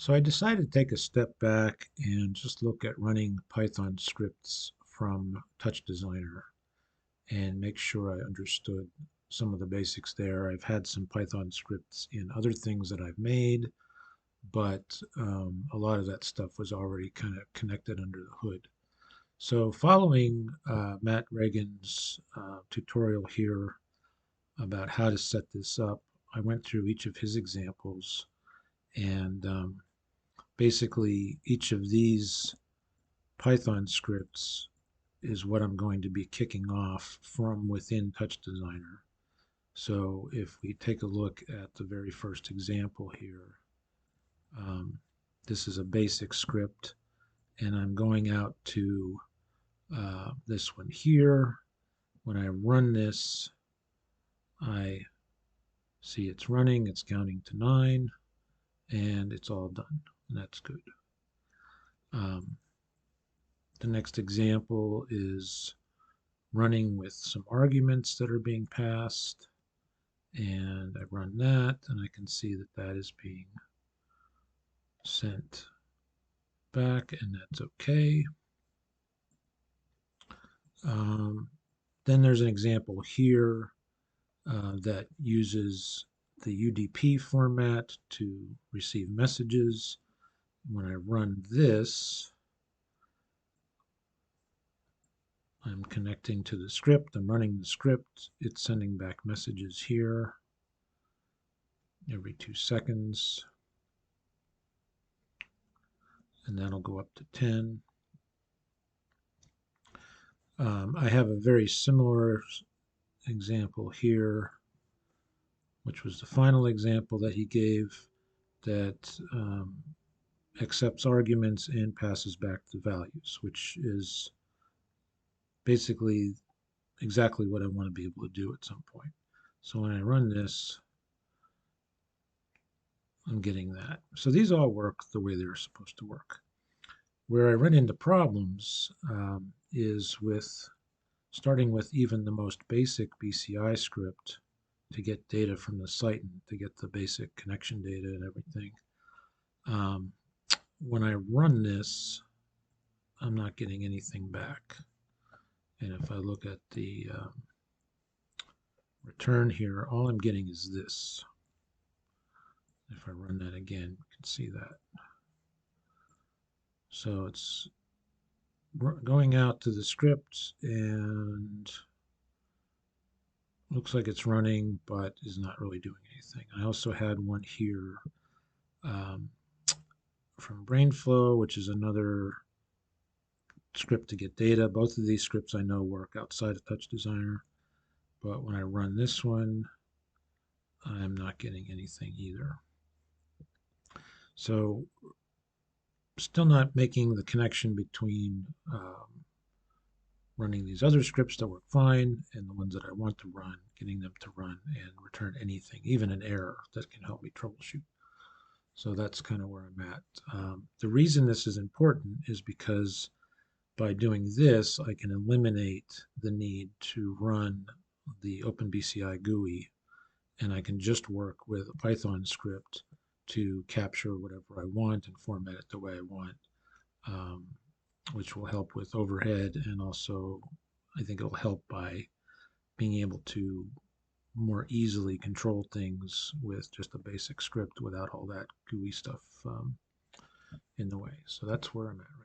So I decided to take a step back and just look at running Python scripts from Touchdesigner and make sure I understood some of the basics there. I've had some Python scripts in other things that I've made, but a lot of that stuff was already kind of connected under the hood. So following Matt Ragan's tutorial here about how to set this up, I went through each of his examples and basically each of these Python scripts is what I'm going to be kicking off from within Touchdesigner. So if we take a look at the very first example here, um, this is a basic script, and I'm going out to this one here. When I run this, I see it's running, it's counting to 9, and it's all done, and that's good. Um, the next example is running with some arguments that are being passed, and I run that, and I can see that that is being sent back, and that's okay. Um, then there's an example here that uses the UDP format to receive messages. When I run this, I'm connecting to the script, I'm running the script, it's sending back messages here every 2 seconds, and that'll go up to 10. I have a very similar example here, which was the final example that he gave, that accepts arguments and passes back the values, which is basically exactly what I want to be able to do at some point. So when I run this, I'm getting that. So these all work the way they're supposed to work. Where I run into problems is with starting with even the most basic BCI script to get data from the site and to get the basic connection data and everything. Um, when I run this, I'm not getting anything back. And if I look at the return here, all I'm getting is this. If I run that again, you can see that. So it's going out to the script and looks like it's running, but is not really doing anything. I also had one here um, from BrainFlow, which is another script to get data. Both of these scripts I know work outside of Touchdesigner, but when I run this one, I'm not getting anything either. So still not making the connection between running these other scripts that work fine and the ones that I want to run, getting them to run and return anything, even an error that can help me troubleshoot. So that's kind of where I'm at. The reason this is important is because by doing this, I can eliminate the need to run the OpenBCI GUI, and I can just work with a Python script to capture whatever I want and format it the way I want, um, which will help with overhead, and also I think it'll help by being able to more easily control things with just a basic script without all that GUI stuff in the way. So that's where I'm at